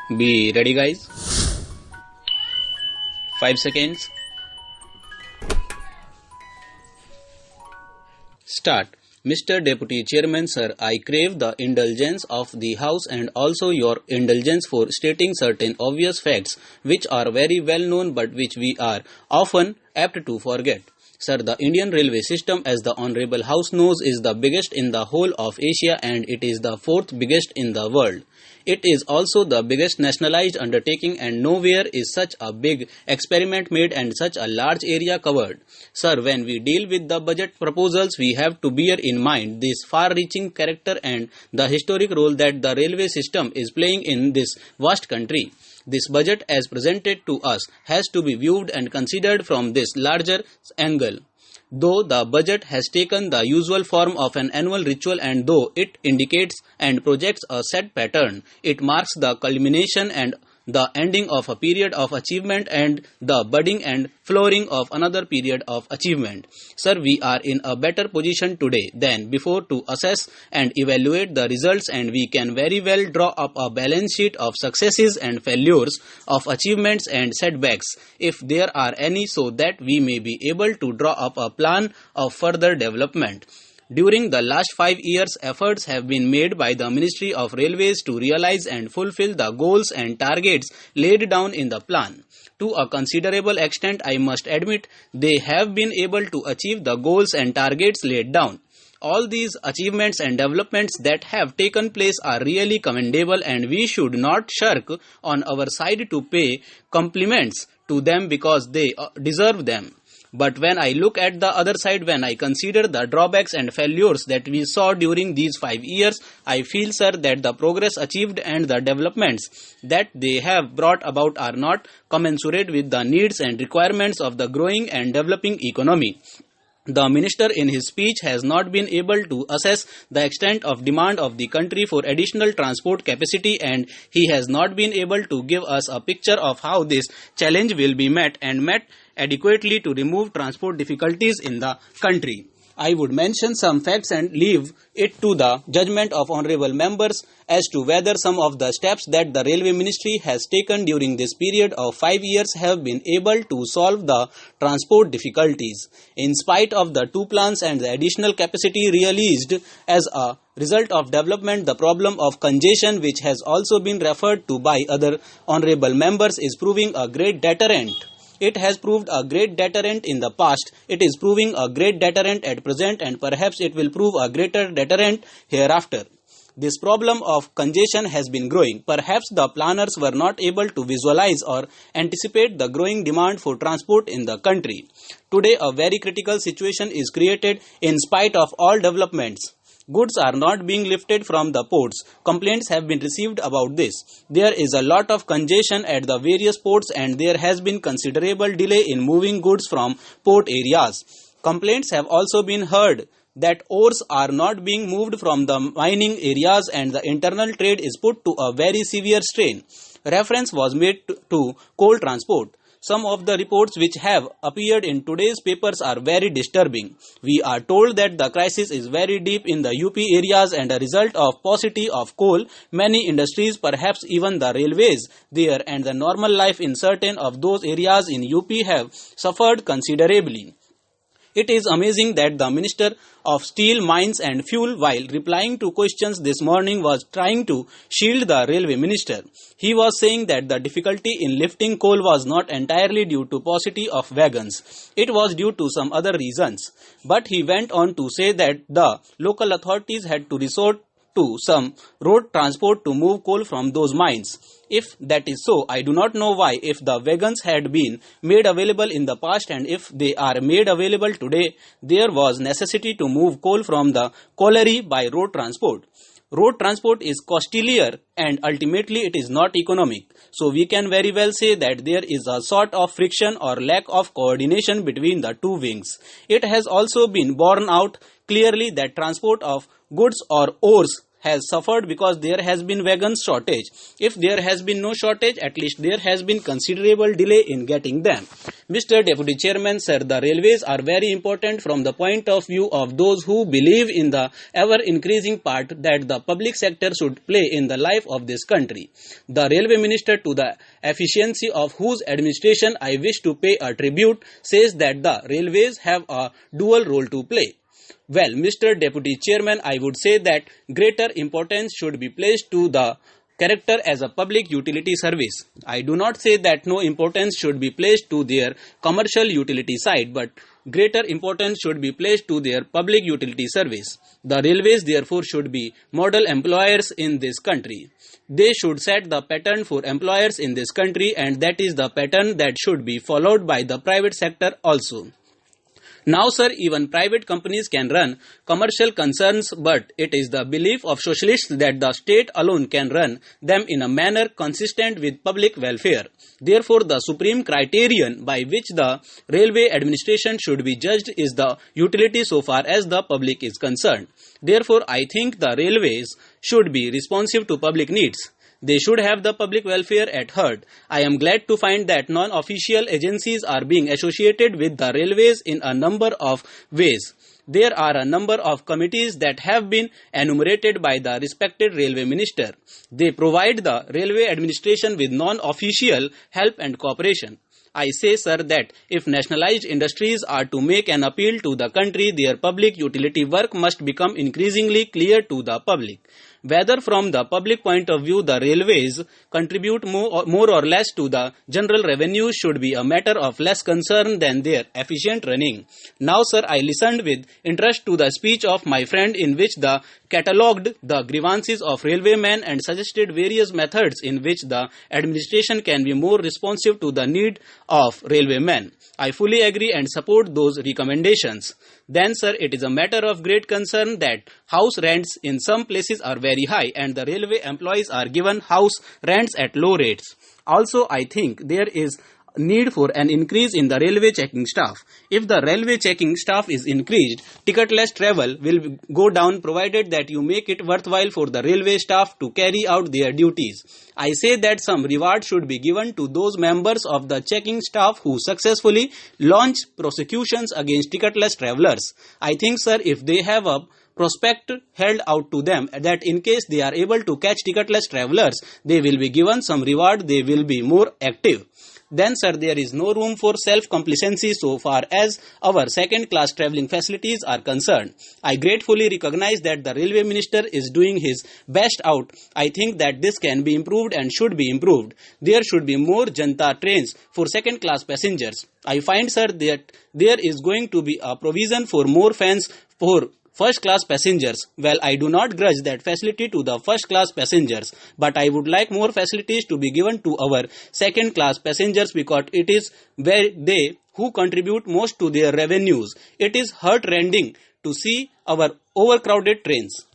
Be ready, guys. 5 seconds. Start. Mr. Deputy Chairman, sir, I crave the indulgence of the House and also your indulgence for stating certain obvious facts which are very well known but which we are often apt to forget. Sir, the Indian railway system, as the Honorable House knows, is the biggest in the whole of Asia and it is the fourth biggest in the world. It is also the biggest nationalized undertaking and nowhere is such a big experiment made and such a large area covered. Sir, when we deal with the budget proposals, we have to bear in mind this far-reaching character and the historic role that the railway system is playing in this vast country. This budget as presented to us has to be viewed and considered from this larger angle. Though the budget has taken the usual form of an annual ritual and though it indicates and projects a set pattern, it marks the culmination and the ending of a period of achievement and the budding and flowering of another period of achievement. Sir, we are in a better position today than before to assess and evaluate the results and we can very well draw up a balance sheet of successes and failures, of achievements and setbacks, if there are any, so that we may be able to draw up a plan of further development. During the last 5 years, efforts have been made by the Ministry of Railways to realize and fulfill the goals and targets laid down in the plan. To a considerable extent, I must admit, they have been able to achieve the goals and targets laid down. All these achievements and developments that have taken place are really commendable and we should not shirk on our side to pay compliments to them because they deserve them. But when I look at the other side, when I consider the drawbacks and failures that we saw during these 5 years, I feel, sir, that the progress achieved and the developments that they have brought about are not commensurate with the needs and requirements of the growing and developing economy. The minister in his speech has not been able to assess the extent of demand of the country for additional transport capacity and he has not been able to give us a picture of how this challenge will be met adequately to remove transport difficulties in the country. I would mention some facts and leave it to the judgment of honorable members as to whether some of the steps that the Railway Ministry has taken during this period of 5 years have been able to solve the transport difficulties. In spite of the two plans and the additional capacity released as a result of development, the problem of congestion, which has also been referred to by other honorable members, is proving a great deterrent. It has proved a great deterrent in the past, it is proving a great deterrent at present and perhaps it will prove a greater deterrent hereafter. This problem of congestion has been growing. Perhaps the planners were not able to visualize or anticipate the growing demand for transport in the country. Today a very critical situation is created in spite of all developments. Goods are not being lifted from the ports. Complaints have been received about this. There is a lot of congestion at the various ports and there has been considerable delay in moving goods from port areas. Complaints have also been heard that ores are not being moved from the mining areas and the internal trade is put to a very severe strain. Reference was made to coal transport. Some of the reports which have appeared in today's papers are very disturbing. We are told that the crisis is very deep in the UP areas and a result of paucity of coal, many industries, perhaps even the railways there and the normal life in certain of those areas in UP have suffered considerably. It is amazing that the Minister of Steel, Mines and Fuel, while replying to questions this morning, was trying to shield the Railway Minister. He was saying that the difficulty in lifting coal was not entirely due to paucity of wagons. It was due to some other reasons. But he went on to say that the local authorities had to resort to some road transport to move coal from those mines. If that is so, I do not know why, if the wagons had been made available in the past and if they are made available today, there was necessity to move coal from the colliery by road transport. Road transport is costlier and ultimately it is not economic. So we can very well say that there is a sort of friction or lack of coordination between the two wings. It has also been borne out clearly that transport of goods or ores has suffered because there has been wagon shortage. If there has been no shortage, at least there has been considerable delay in getting them. Mr. Deputy Chairman, sir, the railways are very important from the point of view of those who believe in the ever-increasing part that the public sector should play in the life of this country. The Railway Minister, to the efficiency of whose administration I wish to pay a tribute, says that the railways have a dual role to play. Well, Mr. Deputy Chairman, I would say that greater importance should be placed to the character as a public utility service. I do not say that no importance should be placed to their commercial utility side, but greater importance should be placed to their public utility service. The railways therefore should be model employers in this country. They should set the pattern for employers in this country, and that is the pattern that should be followed by the private sector also. Now, sir, even private companies can run commercial concerns, but it is the belief of socialists that the state alone can run them in a manner consistent with public welfare. Therefore, the supreme criterion by which the railway administration should be judged is the utility so far as the public is concerned. Therefore, I think the railways should be responsive to public needs. They should have the public welfare at heart. I am glad to find that non-official agencies are being associated with the railways in a number of ways. There are a number of committees that have been enumerated by the respected railway minister. They provide the railway administration with non-official help and cooperation. I say, sir, that if nationalized industries are to make an appeal to the country, their public utility work must become increasingly clear to the public. Whether from the public point of view the railways contribute more or less to the general revenue should be a matter of less concern than their efficient running. Now, sir, I listened with interest to the speech of my friend in which the catalogued the grievances of railwaymen and suggested various methods in which the administration can be more responsive to the need of railwaymen. I fully agree and support those recommendations. Then, sir, it is a matter of great concern that house rents in some places are very high and the railway employees are given house rents at low rates. Also, I think there is need for an increase in the railway checking staff. If the railway checking staff is increased, ticketless travel will go down provided that you make it worthwhile for the railway staff to carry out their duties. I say that some reward should be given to those members of the checking staff who successfully launch prosecutions against ticketless travelers. I think, sir, if they have a prospect held out to them that in case they are able to catch ticketless travelers, they will be given some reward, they will be more active. Then, sir, there is no room for self-complacency so far as our second-class travelling facilities are concerned. I gratefully recognize that the railway minister is doing his best out. I think that this can be improved and should be improved. There should be more Janta trains for second-class passengers. I find, sir, that there is going to be a provision for more fans for first-class passengers. Well, I do not grudge that facility to the first-class passengers, but I would like more facilities to be given to our second-class passengers because it is where they who contribute most to their revenues. It is heart-rending to see our overcrowded trains.